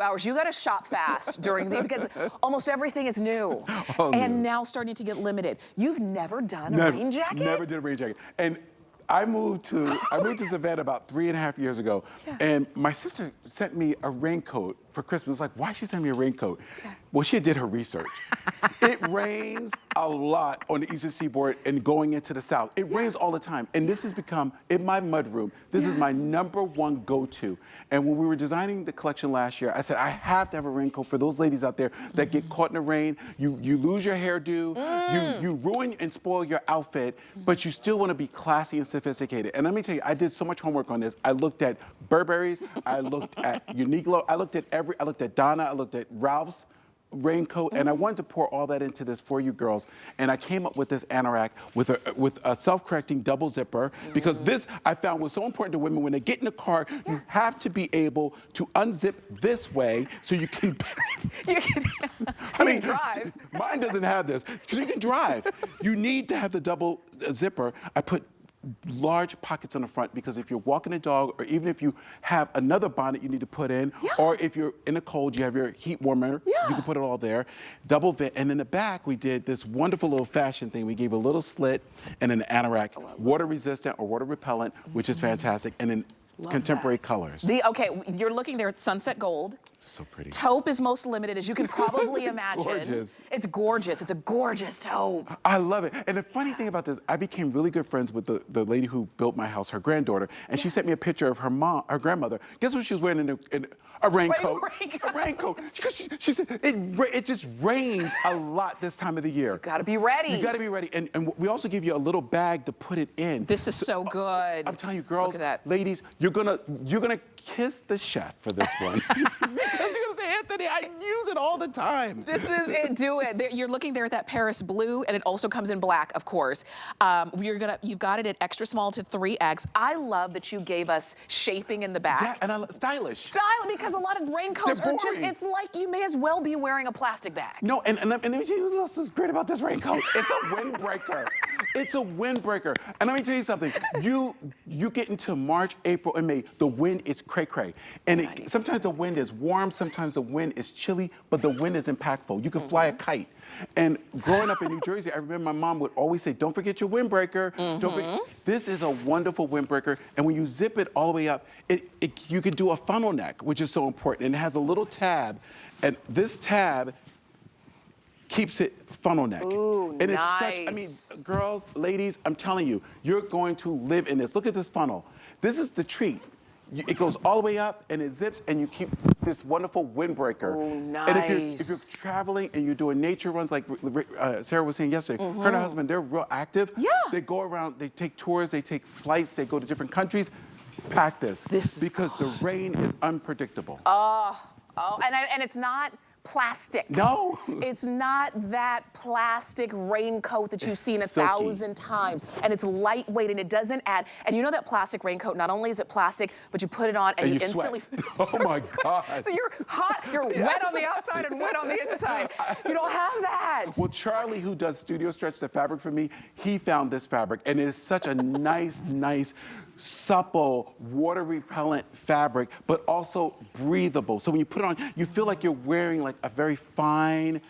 hours. You got to shop fast during the, because almost everything is new. And now starting to get limited. You've never done a rain jacket? Never did a rain jacket. And I moved to Savannah about 3.5 years ago, and my sister sent me a raincoat for Christmas. Like, why she sent me a raincoat? Well, she did her research. It rains a lot on the Eastern Seaboard and going into the South. It rains all the time. And this has become, in my mudroom, this is my #1 go-to. And when we were designing the collection last year, I said, I have to have a raincoat for those ladies out there that get caught in the rain. You lose your hairdo, you ruin and spoil your outfit, but you still want to be classy and sophisticated. And let me tell you, I did so much homework on this. I looked at Burberry's, I looked at Uniqlo, I looked at Donna, I looked at Ralph's raincoat, and I wanted to pour all that into this for you girls. And I came up with this anorak with a self-correcting double zipper, because this I found was so important to women. When they get in the car, you have to be able to unzip this way so you can I mean, drive. Mine doesn't have this, because you can drive. You need to have the double zipper. I put large pockets on the front, because if you're walking a dog, or even if you have another bonnet you need to put in, or if you're in a cold, you have your heat warmer, you can put it all there. Double vent. And in the back, we did this wonderful little fashion thing. We gave a little slit and an anorak, water resistant or water repellent, which is fantastic, and then contemporary colors. Okay, you're looking there at sunset gold. So pretty. Taupe is most limited, as you can probably imagine. Gorgeous. It's gorgeous. It's a gorgeous taupe. I love it. And the funny thing about this, I became really good friends with the lady who built my house, her granddaughter, and she sent me a picture of her grandmother. Guess what she was wearing in a raincoat? A raincoat. She said, it just rains a lot this time of the year. You gotta be ready. You gotta be ready. And we also give you a little bag to put it in. This is so good. I'm telling you, girls, look at that. Ladies, you're gonna kiss the chef for this one. Because you're gonna say, Anthony, I use it all the time. This is it. Do it. You're looking there at that Paris blue, and it also comes in black, of course. You've got it at extra small to 3X. I love that you gave us shaping in the back. Yeah, and stylish. Stylish, because a lot of raincoats are just, it's like you may as well be wearing a plastic bag. No, and let me tell you what else is great about this raincoat. It's a windbreaker. It's a windbreaker. And let me tell you something. You get into March, April, and May, the wind is cray-cray. And sometimes the wind is warm, sometimes the wind is chilly, but the wind is impactful. You can fly a kite. And growing up in New Jersey, I remember my mom would always say, don't forget your windbreaker. This is a wonderful windbreaker. And when you zip it all the way up, you could do a funnel neck, which is so important. And it has a little tab. And this tab keeps it funnel neck. Ooh, and it's nice. such, I mean, girls, ladies, I'm telling you, you're going to live in this. Look at this funnel. This is the treat. It goes all the way up and it zips, and you keep this wonderful windbreaker. Oh, nice. And if you're traveling and you're doing nature runs, like Sarah was saying yesterday, her and her husband, they're real active. Yeah. They go around, they take tours, they take flights, they go to different countries. Pack this. Because the rain is unpredictable. And it's not plastic. No. It's not that plastic raincoat that you've seen 1,000 times. And it's lightweight, and it doesn't add. And you know that plastic raincoat, not only is it plastic, but you put it on and you instantly sweat. Oh my God. So you're hot, you're wet on the outside and wet on the inside. You don't have that. Well, Charlie, who does Studio Stretch the fabric for me, he found this fabric, and it is such a nice, supple, water repellent fabric, but also breathable. So when you put it on, you feel like you're wearing like a very fine,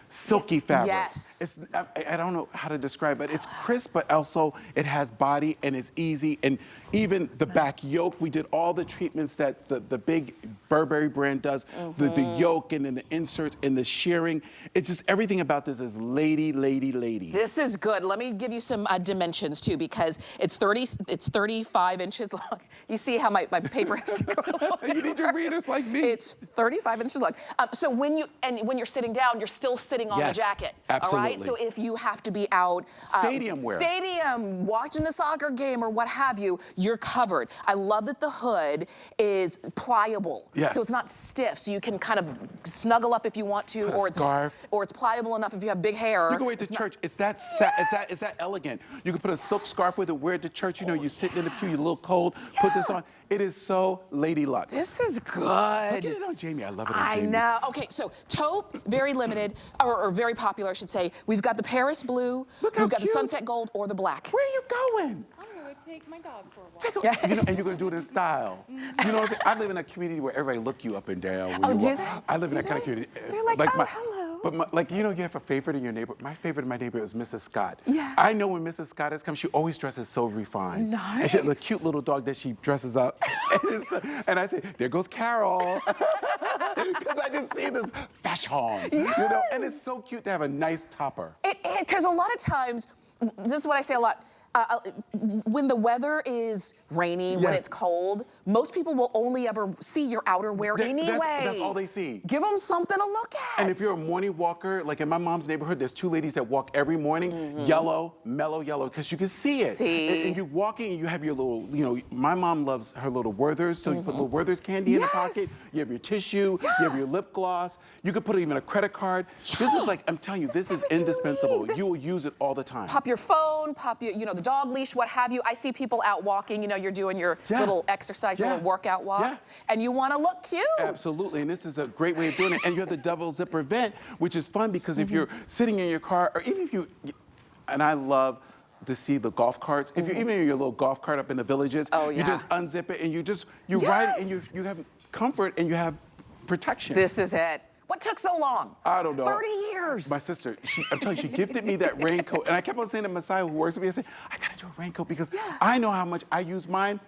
silky fabric. Yes. I don't know how to describe it. It's crisp, but also it has body and it's easy. And even the back yoke, we did all the treatments that the big Burberry brand does. The yoke and then the inserts and the shearing. It's just everything about this is lady. This is good. Let me give you some dimensions too, because it's 35 inches long. You see how my paper has to go along. You need your readers like me. It's 35 inches long. So when you're sitting down, you're still sitting on the jacket. Absolutely. All right. So if you have to be out stadium wear, watching the soccer game or what have you, you're covered. I love that the hood is pliable. Yes. So it's not stiff. So you can kind of snuggle up if you want to, or it's pliable enough if you have big hair. You can wear it to church. It's that elegant. You can put a silk scarf with it, wear it to church. You know, you're sitting in the pew, you're a little cold. Put this on. It is so lady luxe. This is good. Look at it on Jamie. I love it on Jamie. I know. Okay, so taupe, very limited, or very popular, I should say. We've got the Paris blue. Look how We've got cute. the sunset gold or the black. Where are you going? take my dog for a walk. Take a, you know, and you're gonna do it in style. You know what I'm saying? I live in a community where everybody look you up and down. When Oh, you do walk. they? I live in Do that kind they? of community. They're like, oh, hello. But like, you know, you have a favorite in your neighborhood. My favorite in my neighborhood is Mrs. Scott. Yeah. I know when Mrs. Scott is coming, she always dresses so refined. Nice. And she has a cute little dog that she dresses up. And I say, there goes Carol. Because I just see this fashion, you know, and it's so cute to have a nice topper. Because a lot of times, this is what I say a lot, when the weather is rainy, when Yes. it's cold, most people will only ever see your outerwear anyway. That's all they see. Give them something to look at. And if you're a morning walker, like in my mom's neighborhood, there's two ladies that walk every morning, yellow, mellow yellow, because you can see it. And you're walking and you have your little, you know, my mom loves her little Werther's, so you put little Werther's candy in the pocket, you have your tissue, you have your lip gloss, you could put even a credit card. This is like, I'm telling you, this is indispensable. You will use it all the time. Pop your phone, pop your, you know, the dog leash, what have you. I see people out walking, you know, you're doing your little exercise, your little workout walk, and you want to look cute. Absolutely, and this is a great way of doing it. And you have the double zipper vent, which is fun because if you're sitting in your car, or even if you, and I love to see the golf carts. If you're even in your little golf cart up in the villages, you just unzip it and you ride it and you have comfort and you have protection. This is it. What took so long? I don't know. 30 years. My sister, I'm telling you, she gifted me that raincoat. And I kept on saying to Messiah, who works with me, I said, I gotta do a raincoat because I know how much I use mine.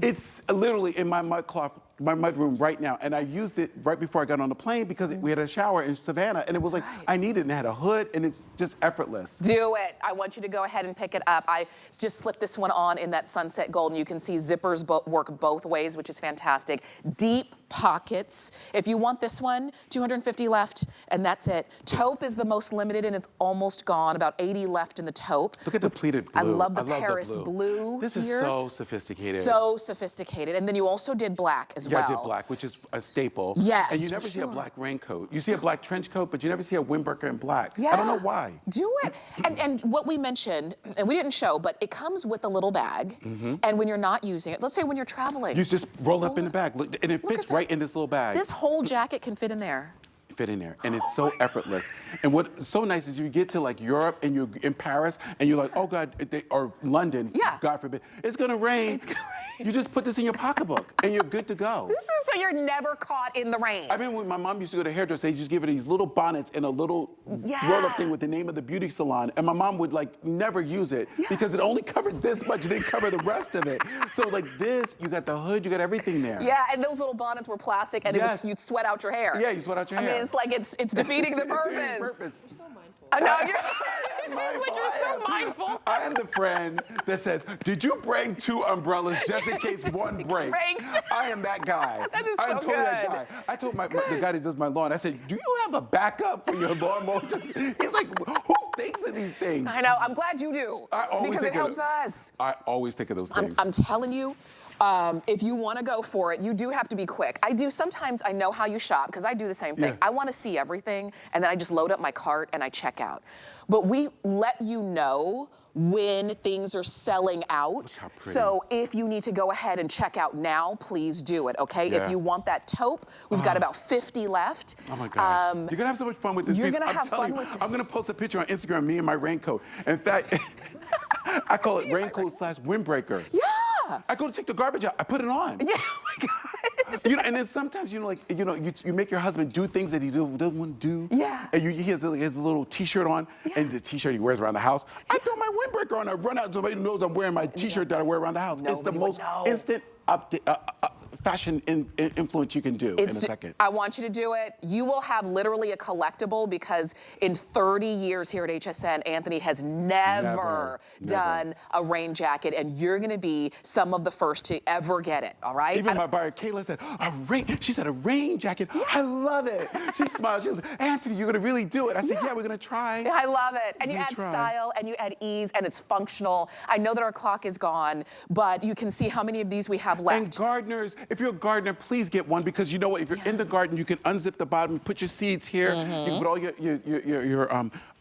It's literally in my mud room right now. And I used it right before I got on the plane because we had a shower in Savannah. And it was like, I needed it and it had a hood and it's just effortless. Do it. I want you to go ahead and pick it up. I just slipped this one on in that sunset gold and you can see zippers work both ways, which is fantastic. Deep pockets. If you want this one, 250 left, and that's it. Taupe is the most limited, and it's almost gone. About 80 left in the taupe. Look at the pleated blue. I love the Paris blue. This is here. so sophisticated. So sophisticated. And then you also did black as well. Yeah, I did black, which is a staple. Yes, and you never see a black raincoat. You see a black trench coat, but you never see a windbreaker in black. I don't know why. Do it. And what we mentioned, and we didn't show, but it comes with a little bag. And when you're not using it, let's say when you're traveling. You just roll up in the bag, and it fits right in this little bag. This whole jacket can fit in there. Fit in there, and it's so effortless. And what's so nice is you get to like Europe and you're in Paris and you're like, oh God, or London, God forbid, it's gonna rain. It's gonna rain. You just put this in your pocketbook and you're good to go. This is so you're never caught in the rain. I remember when my mom used to go to hairdressers, they just give her these little bonnets and a little roll-up thing with the name of the beauty salon, and my mom would like never use it because it only covered this much, it didn't cover the rest of it. So like this, you got the hood, you got everything there. Yeah, and those little bonnets were plastic, and you'd sweat out your hair. Yeah, you sweat out your hair. I mean, it's like it's defeating the purpose. You're so mindful. I know, it's just like you're so mindful. I am the friend that says, did you bring 2 umbrellas just in case one breaks? I am that guy. That is I'm so totally good. that guy. I told the guy that does my lawn, I said, do you have a backup for your lawnmower? He's like, who thinks of these things? I know, I'm glad you do. Because it helps us. I always think of those things. I'm telling you, if you want to go for it, you do have to be quick. Sometimes I know how you shop, because I do the same thing. I want to see everything, and then I just load up my cart and I check out. But we let you know when things are selling out. So if you need to go ahead and check out now, please do it, okay? If you want that taupe, we've got about 50 left. Oh my gosh. You're gonna have so much fun with this piece. You're gonna have fun with this. I'm gonna post a picture on Instagram, me and my raincoat. In fact, I call it raincoat / windbreaker. Yeah. I go to take the garbage out, I put it on. Yeah, oh my gosh. You know, and then sometimes, you make your husband do things that he doesn't want to do. Yeah. And he has a little T-shirt on, and the T-shirt he wears around the house. I throw my windbreaker on, I run out so nobody knows I'm wearing my T-shirt that I wear around the house. It's the most instant fashion influence you can do in a second. I want you to do it. You will have literally a collectible, because in 30 years here at HSN, Anthony has never done a rain jacket, and you're gonna be some of the first to ever get it, all right? Even my buyer, Kayla, said, she said, a rain jacket. I love it. She smiled. She said, Anthony, you're gonna really do it. I said, yeah, we're gonna try. I love it. And you add style, and you add ease, and it's functional. I know that our clock is gone, but you can see how many of these we have left. And gardeners, if you're a gardener, please get one, because you know what? If you're in the garden, you can unzip the bottom, put your seeds here. You can put all your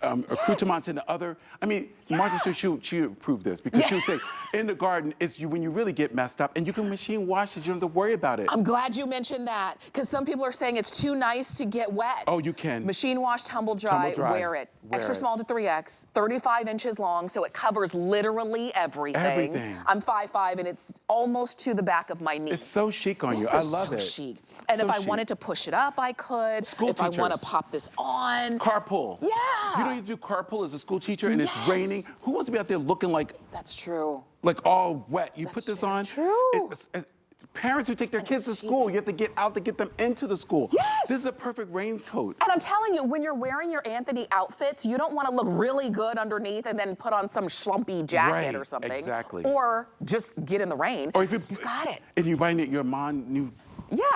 accoutrements and the other. I mean, Martha, she approved this because she would say, in the garden, it's when you really get messed up and you can machine wash it, you don't have to worry about it. I'm glad you mentioned that because some people are saying it's too nice to get wet. Oh, you can. Machine wash, tumble dry, wear it. Extra small to 3X, 35 inches long, so it covers literally everything. Everything. I'm 5'5", and it's almost to the back of my knee. It's so chic on you. I love it. So chic. And so if I chic. wanted to push it up, I could. School if teachers. I want to pop this on. Carpool. Yeah. You know you do carpool as a school teacher and it's raining. Who wants to be out there looking like That's true. like all wet? You put this on. True. Parents who take their kids to school, you have to get out to get them into the school. Yes. This is a perfect raincoat. And I'm telling you, when you're wearing your Anthony outfits, you don't want to look really good underneath and then put on some schlumpy jacket or something. Exactly. Or just get in the rain. Or if you've got it. And you're buying your mom new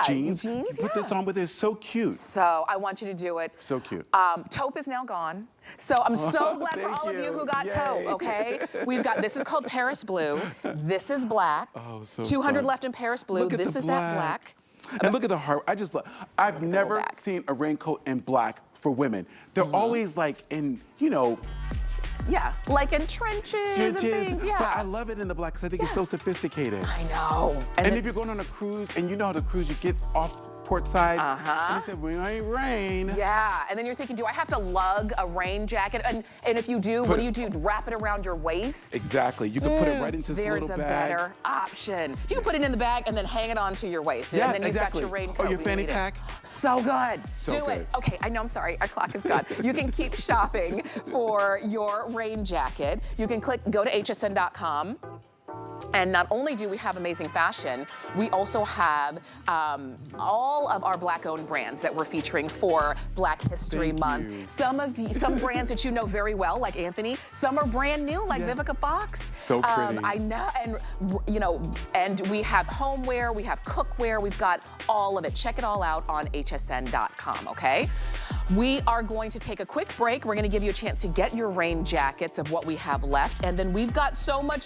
jeans. You put this on with it. It's so cute. So I want you to do it. So cute. Taupe is now gone. So I'm so glad for all of you who got taupe, okay? We've got, this is called Paris Blue. This is black. Oh, so 200 fun. left in Paris Blue. This is that black. And look at the heart. I just love, I've never seen a raincoat in black for women. They're always like in, you know, like in trenches and things, But I love it in the black because I think it's so sophisticated. I know. And if you're going on a cruise and you know how to cruise, you get off port side. And they said, we ain't rain. Yeah, and then you're thinking, do I have to lug a rain jacket? And if you do, what do you do? Wrap it around your waist? Exactly. You can put it right into this little bag. There's a better option. You can put it in the bag and then hang it onto your waist. Yeah, and then you've got your raincoat. Or your fanny pack. So good. So do good. it. Okay, I know, I'm sorry. Our clock is gone. You can keep shopping for your rain jacket. You can go to hsn.com. And not only do we have amazing fashion, we also have all of our Black-owned brands that we're featuring for Black History Month. Some brands that you know very well, like Antthony. Some are brand new, like Vivica Fox. So pretty. I know, and you know, and we have homeware, we have cookware, we've got all of it. Check it all out on hsn.com, okay? We are going to take a quick break. We're going to give you a chance to get your rain jackets of what we have left, and then we've got so much